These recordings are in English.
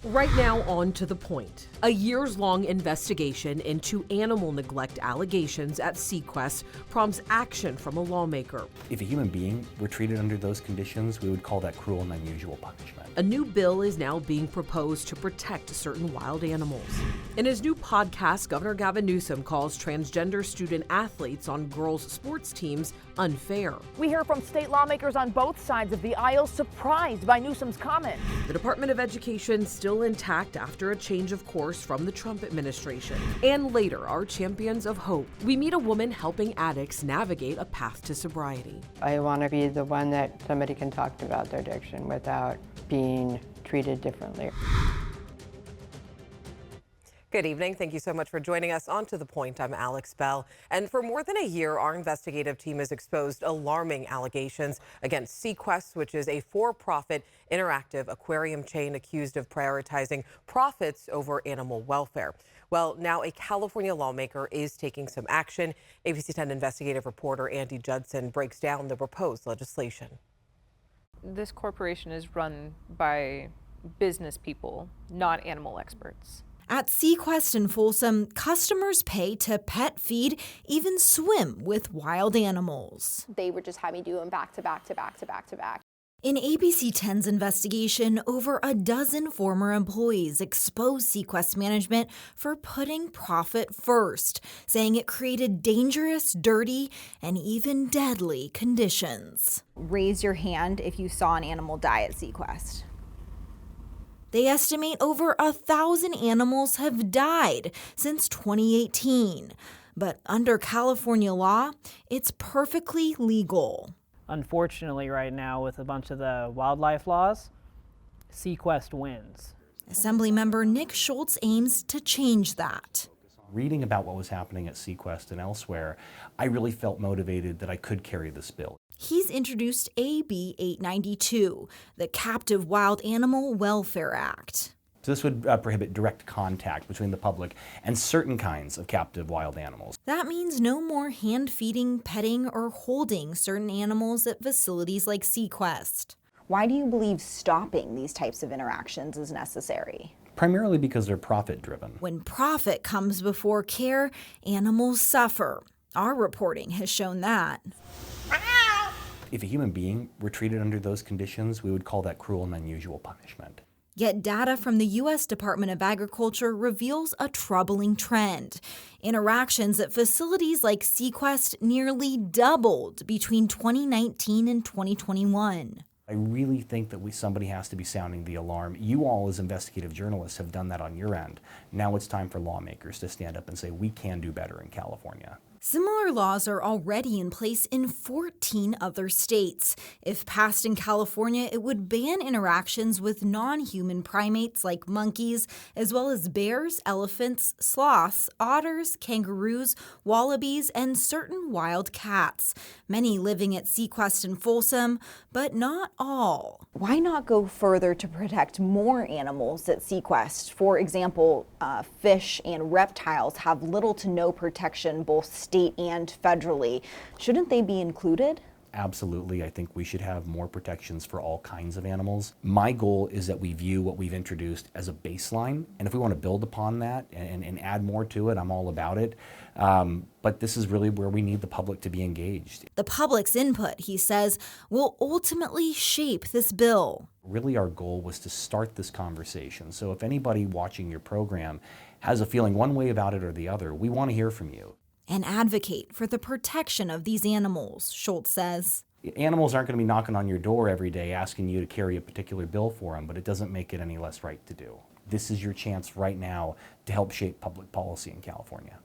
Right now, on to the point. A years-long investigation into animal neglect allegations at Sequest prompts action from a lawmaker. If a human being were treated under those conditions, we would call that cruel and unusual punishment. A new bill is now being proposed to protect certain wild animals. In his new podcast, Governor Gavin Newsom calls transgender student athletes on girls' sports teams unfair. We hear from state lawmakers on both sides of the aisle surprised by Newsom's comment. The Department of Education still intact after a change of course from the Trump administration. And later, our champions of hope. We meet a woman helping addicts navigate a path to sobriety. I want to be the one that somebody can talk about their addiction without being treated differently. Good evening. Thank you so much for joining us on To The Point. I'm Alex Bell. And for more than a year, our investigative team has exposed alarming allegations against Sequest, which is a for-profit interactive aquarium chain accused of prioritizing profits over animal welfare. Well, now a California lawmaker is taking some action. ABC 10 investigative reporter Andy Judson breaks down the proposed legislation. This corporation is run by business people, not animal experts. At Sequest in Folsom, customers pay to pet feed, even swim with wild animals. They would just have me do them back to back to back to back to back. In ABC 10's investigation, over a dozen former employees exposed Sequest management for putting profit first, saying it created dangerous, dirty, and even deadly conditions. Raise your hand if you saw an animal die at Sequest. They estimate over 1,000 animals have died since 2018. But under California law, it's perfectly legal. Unfortunately, right now, with a bunch of the wildlife laws, Sequest wins. Assemblymember Nick Schultz aims to change that. Reading about what was happening at Sequest and elsewhere, I really felt motivated that I could carry this bill. He's introduced AB 892, the Captive Wild Animal Welfare Act. So this would prohibit direct contact between the public and certain kinds of captive wild animals. That means no more hand-feeding, petting, or holding certain animals at facilities like Sequest. Why do you believe stopping these types of interactions is necessary? Primarily because they're profit-driven. When profit comes before care, animals suffer. Our reporting has shown that. If a human being were treated under those conditions, we would call that cruel and unusual punishment. Yet data from the U.S. Department of Agriculture reveals a troubling trend. Interactions at facilities like Sequest nearly doubled between 2019 and 2021. I really think that somebody has to be sounding the alarm. You all as investigative journalists have done that on your end. Now it's time for lawmakers to stand up and say we can do better in California. Similar laws are already in place in 14 other states. If passed in California, it would ban interactions with non-human primates like monkeys, as well as bears, elephants, sloths, otters, kangaroos, wallabies, and certain wild cats, many living at Sequest and Folsom, but not all. Why not go further to protect more animals at Sequest? For example, fish and reptiles have little to no protection both state and federally. Shouldn't they be included? Absolutely. I think we should have more protections for all kinds of animals. My goal is that we view what we've introduced as a baseline, and if we want to build upon that and add more to it, I'm all about it. But this is really where we need the public to be engaged. The public's input, he says, will ultimately shape this bill. Really, our goal was to start this conversation. So if anybody watching your program has a feeling one way about it or the other, we want to hear from you. And advocate for the protection of these animals, Schultz says. Animals aren't going to be knocking on your door every day asking you to carry a particular bill for them, but it doesn't make it any less right to do. This is your chance right now to help shape public policy in California.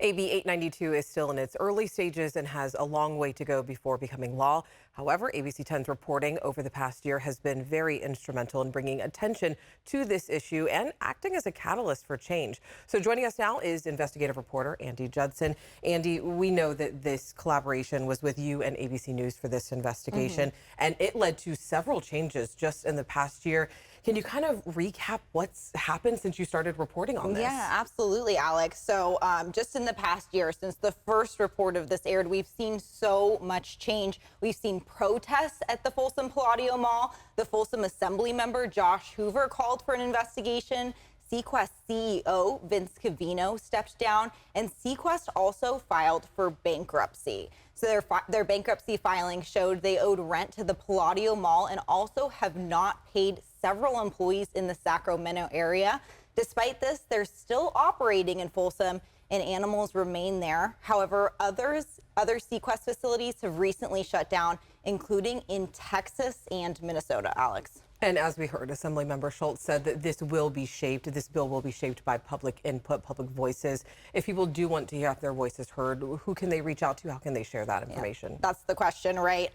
AB 892 is still in its early stages and has a long way to go before becoming law. However, ABC 10's reporting over the past year has been very instrumental in bringing attention to this issue and acting as a catalyst for change. So joining us now is investigative reporter Andy Judson. Andy, we know that this collaboration was with you and ABC News for this investigation, and it led to several changes just in the past year. Can you kind of recap what's happened since you started reporting on this? Yeah, absolutely, Alex. So just in the past year, since the first report of this aired, we've seen so much change. We've seen protests at the Folsom Palladio Mall. The Folsom Assembly member Josh Hoover called for an investigation. Sequest CEO Vince Cavino stepped down, and Sequest also filed for bankruptcy. So their bankruptcy filing showed they owed rent to the Palladio Mall and also have not paid several employees in the Sacramento area. Despite this, they're still operating in Folsom and animals remain there. However, other Sequest facilities have recently shut down, including in Texas and Minnesota, Alex. And as we heard, Assemblymember Schultz said that this bill will be shaped by public input, public voices. If people do want to have their voices heard, who can they reach out to? How can they share that information? Yeah, that's the question, right?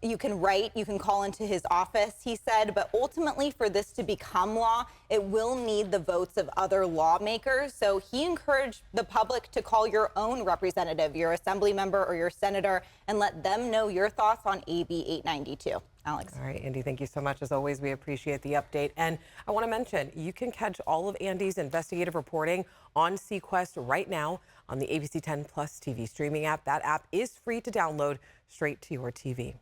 You can write, you can call into his office, he said, but ultimately for this to become law, it will need the votes of other lawmakers. So he encouraged the public to call your own representative, your assembly member or your senator, and let them know your thoughts on AB 892. Alex. All right, Andy, thank you so much. As always, we appreciate the update. And I want to mention, you can catch all of Andy's investigative reporting on Sequest right now on the ABC 10 Plus TV streaming app. That app is free to download straight to your TV.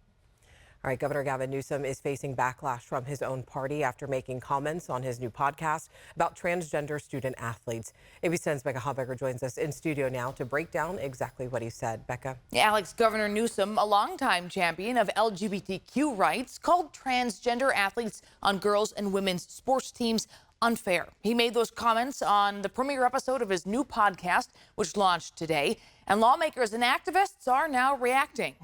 All right, Governor Gavin Newsom is facing backlash from his own party after making comments on his new podcast about transgender student athletes. ABC 10's Becca Hobbecker joins us in studio now to break down exactly what he said. Becca. Yeah, Alex, Governor Newsom, a longtime champion of LGBTQ rights, called transgender athletes on girls' and women's sports teams unfair. He made those comments on the premiere episode of his new podcast, which launched today, and lawmakers and activists are now reacting.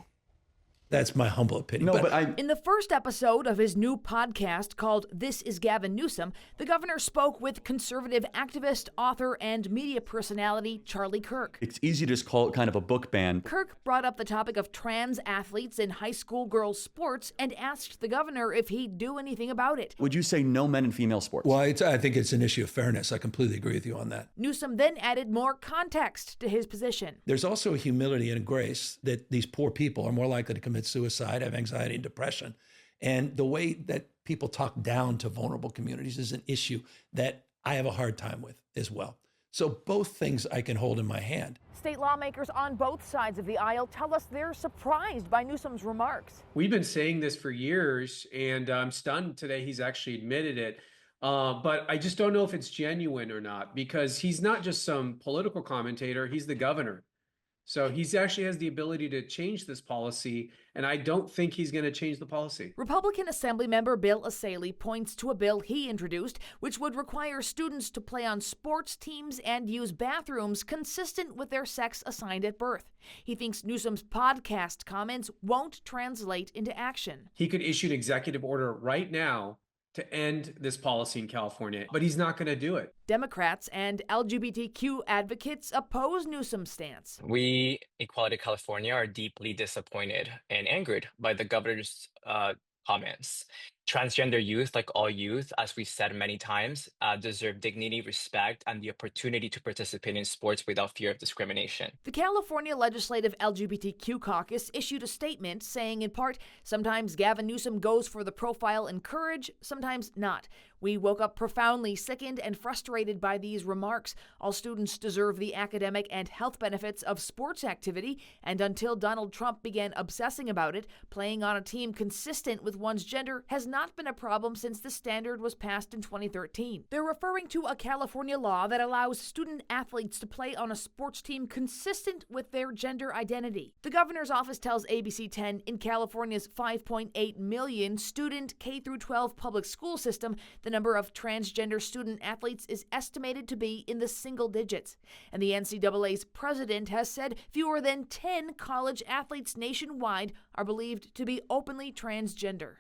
That's my humble opinion. In the first episode of his new podcast called This is Gavin Newsom, the governor spoke with conservative activist, author, and media personality Charlie Kirk. It's easy to just call it kind of a book ban. Kirk brought up the topic of trans athletes in high school girls' sports and asked the governor if he'd do anything about it. Would you say no men in female sports? Well, I think it's an issue of fairness. I completely agree with you on that. Newsom then added more context to his position. There's also a humility and a grace that these poor people are more likely to commit suicide, have anxiety and depression. And the way that people talk down to vulnerable communities is an issue that I have a hard time with as well. So both things I can hold in my hand. State lawmakers on both sides of the aisle tell us they're surprised by Newsom's remarks. We've been saying this for years, and I'm stunned today he's actually admitted it. But I just don't know if it's genuine or not, because he's not just some political commentator, he's the governor. So he actually has the ability to change this policy, and I don't think he's going to change the policy. Republican Assemblymember Bill Asaley points to a bill he introduced, which would require students to play on sports teams and use bathrooms consistent with their sex assigned at birth. He thinks Newsom's podcast comments won't translate into action. He could issue an executive order right now to end this policy in California, but he's not going to do it. Democrats and LGBTQ advocates oppose Newsom's stance. We, Equality California, are deeply disappointed and angered by the governor's comments. Transgender youth, like all youth, as we said many times, deserve dignity, respect, and the opportunity to participate in sports without fear of discrimination. The California Legislative LGBTQ Caucus issued a statement saying, in part, sometimes Gavin Newsom goes for the profile and courage, sometimes not. We woke up profoundly sickened and frustrated by these remarks. All students deserve the academic and health benefits of sports activity, and until Donald Trump began obsessing about it, playing on a team consistent with one's gender has not been a problem since the standard was passed in 2013. They're referring to a California law that allows student athletes to play on a sports team consistent with their gender identity. The governor's office tells ABC 10 in California's 5.8 million student K-12 public school system, the number of transgender student athletes is estimated to be in the single digits. And the NCAA's president has said fewer than 10 college athletes nationwide are believed to be openly transgender.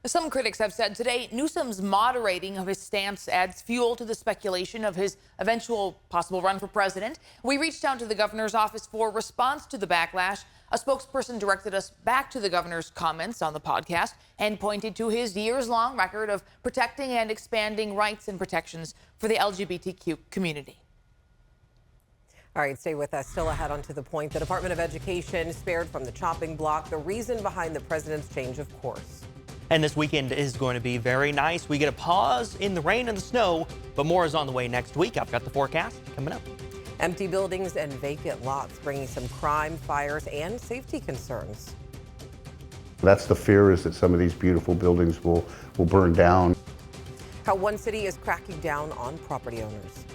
Some critics have said today Newsom's moderating of his stance adds fuel to the speculation of his eventual possible run for president. We reached out to the governor's office for response to the backlash. A spokesperson directed us back to the governor's comments on the podcast and pointed to his years-long record of protecting and expanding rights and protections for the LGBTQ community. All right, stay with us. Still ahead on To the Point. The Department of Education spared from the chopping block. The reason behind the president's change of course. And this weekend is going to be very nice. We get a pause in the rain and the snow, but more is on the way next week. I've got the forecast coming up. Empty buildings and vacant lots bringing some crime, fires, and safety concerns. That's the fear, is that some of these beautiful buildings will burn down. How one city is cracking down on property owners.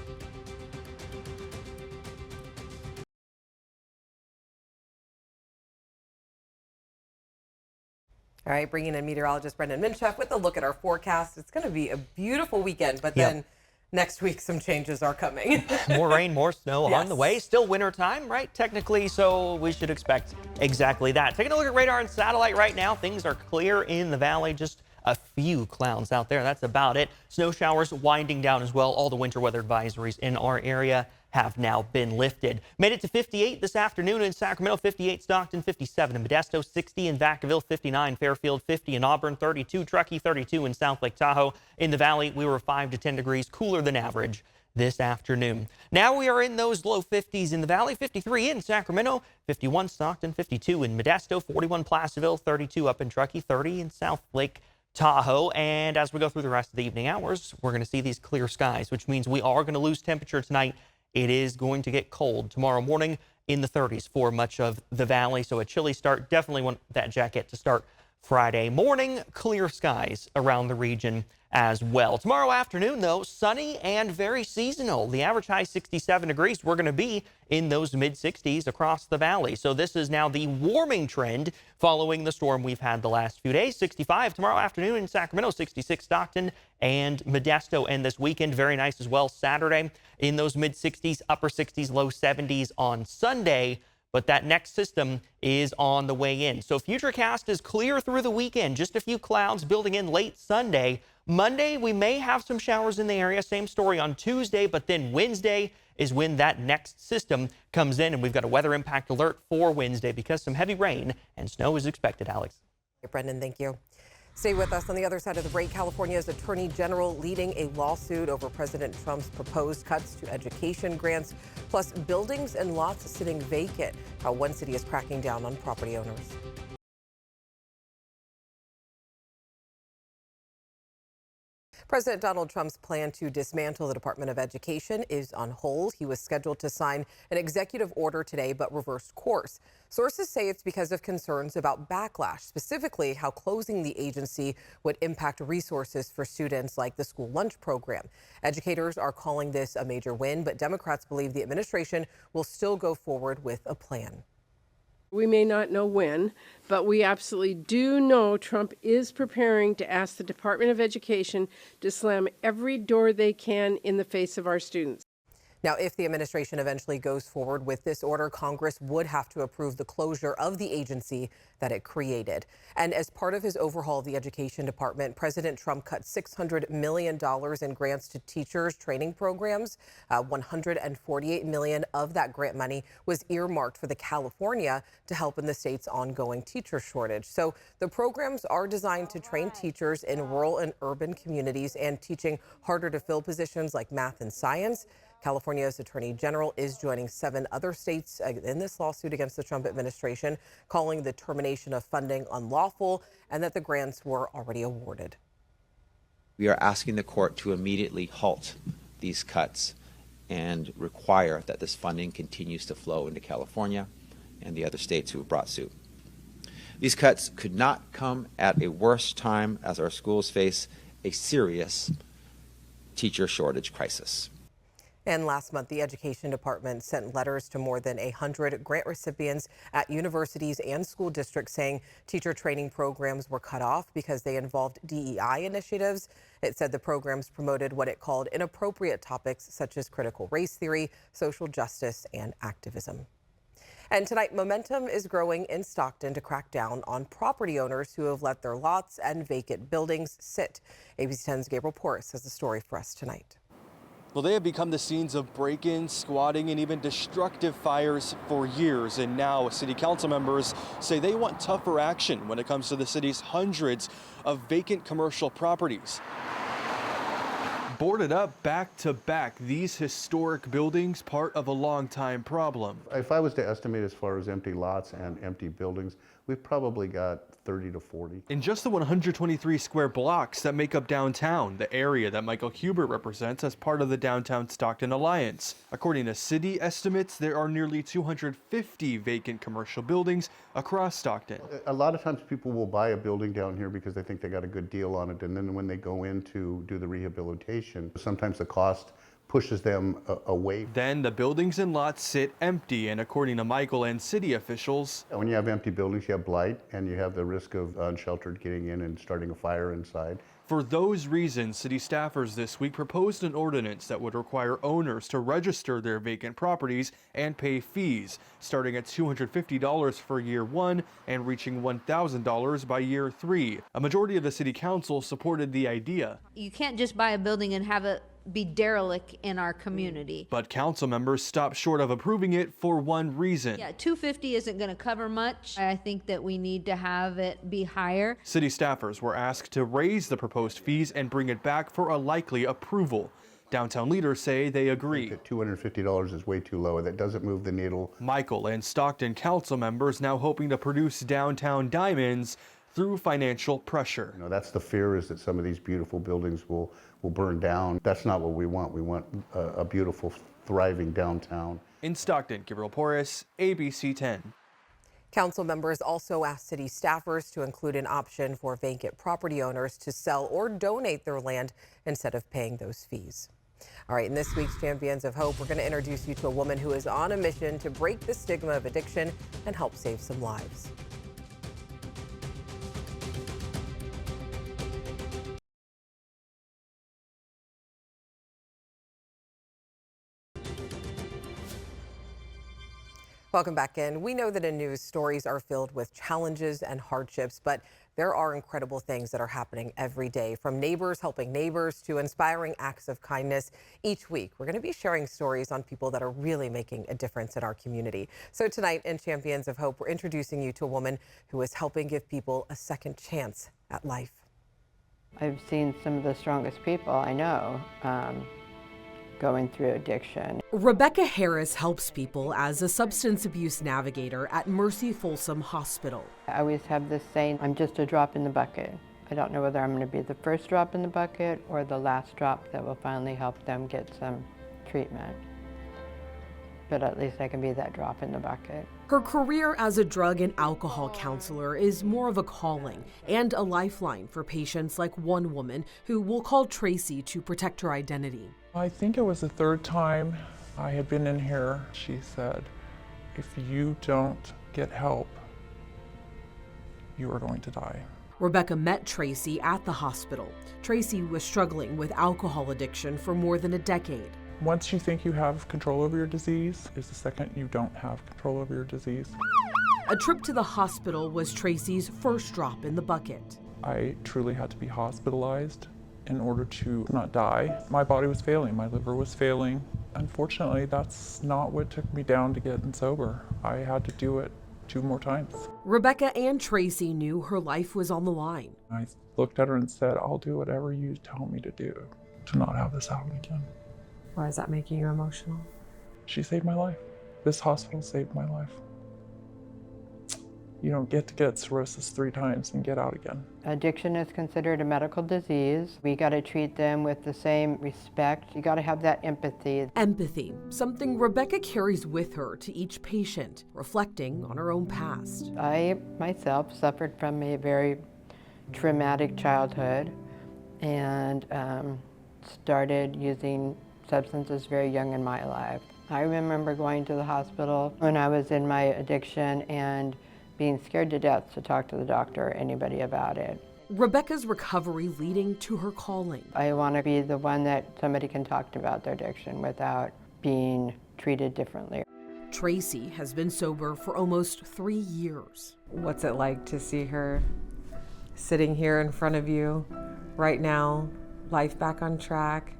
All right, bringing in meteorologist Brendan Minchef with a look at our forecast. It's going to be a beautiful weekend, but then next week some changes are coming. More rain, more snow Yes. on the way. Still winter time, right? Technically, so we should expect exactly that. Taking a look at radar and satellite right now. Things are clear in the valley. Just a few clouds out there. That's about it. Snow showers winding down as well. All the winter weather advisories in our area have now been lifted. Made it to 58 this afternoon in Sacramento, 58 Stockton, 57 in Modesto, 60 in Vacaville, 59 Fairfield, 50 in Auburn, 32 Truckee, 32 in South Lake Tahoe. In the valley, we were 5 to 10 degrees cooler than average this afternoon. Now we are in those low 50s in the valley, 53 in Sacramento, 51 Stockton, 52 in Modesto, 41 Placerville, 32 up in Truckee, 30 in South Lake Tahoe. And as we go through the rest of the evening hours, we're going to see these clear skies, which means we are going to lose temperature tonight. It is going to get cold tomorrow morning, in the 30s for much of the valley. So a chilly start. Definitely want that jacket to start Friday morning. Clear skies around the region as well. Tomorrow afternoon, though, sunny and very seasonal. The average high 67 degrees. We're going to be in those mid 60s across the valley. So this is now the warming trend following the storm we've had the last few days. 65 tomorrow afternoon in Sacramento, 66 Stockton and Modesto. And this weekend, very nice as well. Saturday in those mid 60s, upper 60s, low 70s on Sunday. But that next system is on the way in. So Futurecast is clear through the weekend. Just a few clouds building in late Sunday. Monday, we may have some showers in the area. Same story on Tuesday, but then Wednesday is when that next system comes in, and we've got a weather impact alert for Wednesday because some heavy rain and snow is expected, Alex. Brendan, thank you. Stay with us. On the other side of the break, California's Attorney General leading a lawsuit over President Trump's proposed cuts to education grants, plus buildings and lots sitting vacant. How one city is cracking down on property owners. President Donald Trump's plan to dismantle the Department of Education is on hold. He was scheduled to sign an executive order today, but reversed course. Sources say it's because of concerns about backlash, specifically how closing the agency would impact resources for students like the school lunch program. Educators are calling this a major win, but Democrats believe the administration will still go forward with a plan. We may not know when, but we absolutely do know Trump is preparing to ask the Department of Education to slam every door they can in the face of our students. Now, if the administration eventually goes forward with this order, Congress would have to approve the closure of the agency that it created. And as part of his overhaul of the Education Department, President Trump cut $600 million in grants to teachers' training programs. $148 million of that grant money was earmarked for California to help in the state's ongoing teacher shortage. So the programs are designed to train teachers in rural and urban communities and teaching harder to fill positions like math and science. California's Attorney General is joining 7 other states in this lawsuit against the Trump administration, calling the termination of funding unlawful and that the grants were already awarded. We are asking the court to immediately halt these cuts and require that this funding continues to flow into California and the other states who have brought suit. These cuts could not come at a worse time as our schools face a serious teacher shortage crisis. And last month, the Education Department sent letters to more than 100 grant recipients at universities and school districts saying teacher training programs were cut off because they involved DEI initiatives. It said the programs promoted what it called inappropriate topics such as critical race theory, social justice, and activism. And tonight, momentum is growing in Stockton to crack down on property owners who have let their lots and vacant buildings sit. ABC 10's Gabriel Porras has the story for us tonight. Well, they have become the scenes of break-ins, squatting, and even destructive fires for years. And now city council members say they want tougher action when it comes to the city's hundreds of vacant commercial properties. Boarded up back to back, these historic buildings part of a long-time problem. If I was to estimate as far as empty lots and empty buildings, we've probably got 30 to 40. In just the 123 square blocks that make up downtown, the area that Michael Huber represents as part of the Downtown Stockton Alliance. According to city estimates, there are nearly 250 vacant commercial buildings across Stockton. A lot of times people will buy a building down here because they think they got a good deal on it, and then when they go in to do the rehabilitation, sometimes the cost pushes them away. Then the buildings and lots sit empty, and according to Michael and city officials, when you have empty buildings, you have blight, and you have the risk of unsheltered getting in and starting a fire inside. For those reasons, city staffers this week proposed an ordinance that would require owners to register their vacant properties and pay fees, starting at $250 for year one and reaching $1,000 by year three. A majority of the city council supported the idea. You can't just buy a building and have it be derelict in our community. But council members stopped short of approving it for one reason. Yeah, $250 isn't going to cover much. I think that we need to have it be higher. City staffers were asked to raise the proposed fees and bring it back for a likely approval. Downtown leaders say they agree. $250 is way too low. That doesn't move the needle. Michael and Stockton council members now hoping to produce downtown diamonds through financial pressure. You know, that's the fear, is that some of these beautiful buildings will burn down. That's not what we want. We want a beautiful, thriving downtown. In Stockton, Gabriel Porras, ABC 10. Council members also asked city staffers to include an option for vacant property owners to sell or donate their land instead of paying those fees. All right, in this week's Champions of Hope, we're going to introduce you to a woman who is on a mission to break the stigma of addiction and help save some lives. Welcome back in. We know that in news, stories are filled with challenges and hardships, but there are incredible things that are happening every day, from neighbors helping neighbors to inspiring acts of kindness. Each week, we're going to be sharing stories on people that are really making a difference in our community. So tonight in Champions of Hope, we're introducing you to a woman who is helping give people a second chance at life. I've seen some of the strongest people I know going through addiction. Rebecca Harris helps people as a substance abuse navigator at Mercy Folsom Hospital. I always have this saying, I'm just a drop in the bucket. I don't know whether I'm going to be the first drop in the bucket or the last drop that will finally help them get some treatment. But at least I can be that drop in the bucket. Her career as a drug and alcohol counselor is more of a calling and a lifeline for patients like one woman who we'll call Tracy to protect her identity. I think it was the third time I had been in here. She said, if you don't get help, you are going to die. Rebecca met Tracy at the hospital. Tracy was struggling with alcohol addiction for more than a decade. Once you think you have control over your disease is the second you don't have control over your disease. A trip to the hospital was Tracy's first drop in the bucket. I truly had to be hospitalized in order to not die. My body was failing, my liver was failing. Unfortunately, that's not what took me down to getting sober. I had to do it 2 more times. Rebecca and Tracy knew her life was on the line. I looked at her and said, I'll do whatever you tell me to do to not have this happen again. Why is that making you emotional? She saved my life. This hospital saved my life. You don't get to get cirrhosis 3 times and get out again. Addiction is considered a medical disease. We got to treat them with the same respect. You got to have that empathy. Empathy, something Rebecca carries with her to each patient, reflecting on her own past. I myself suffered from a very traumatic childhood and started using substances very young in my life. I remember going to the hospital when I was in my addiction and being scared to death to talk to the doctor or anybody about it. Rebecca's recovery leading to her calling. I want to be the one that somebody can talk about their addiction without being treated differently. Tracy has been sober for almost 3 years. What's it like to see her sitting here in front of you right now, life back on track?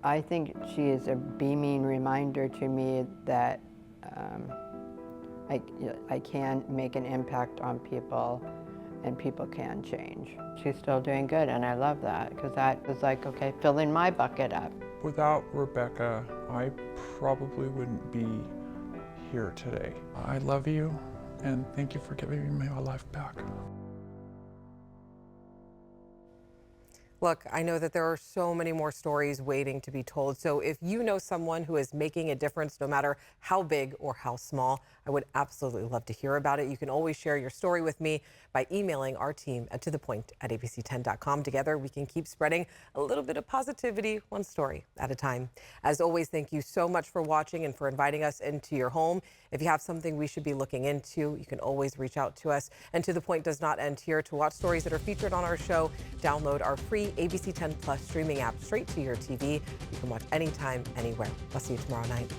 I think she is a beaming reminder to me that I can make an impact on people and people can change. She's still doing good and I love that because that was like, okay, filling my bucket up. Without Rebecca, I probably wouldn't be here today. I love you and thank you for giving me my life back. Look, I know that there are so many more stories waiting to be told. So if you know someone who is making a difference, no matter how big or how small, I would absolutely love to hear about it. You can always share your story with me by emailing our team at tothepoint@abc10.com. Together, we can keep spreading a little bit of positivity, one story at a time. As always, thank you so much for watching and for inviting us into your home. If you have something we should be looking into, you can always reach out to us. And To The Point does not end here. To watch stories that are featured on our show, download our free ABC 10 Plus streaming app straight to your TV. You can watch anytime, anywhere. I'll see you tomorrow night.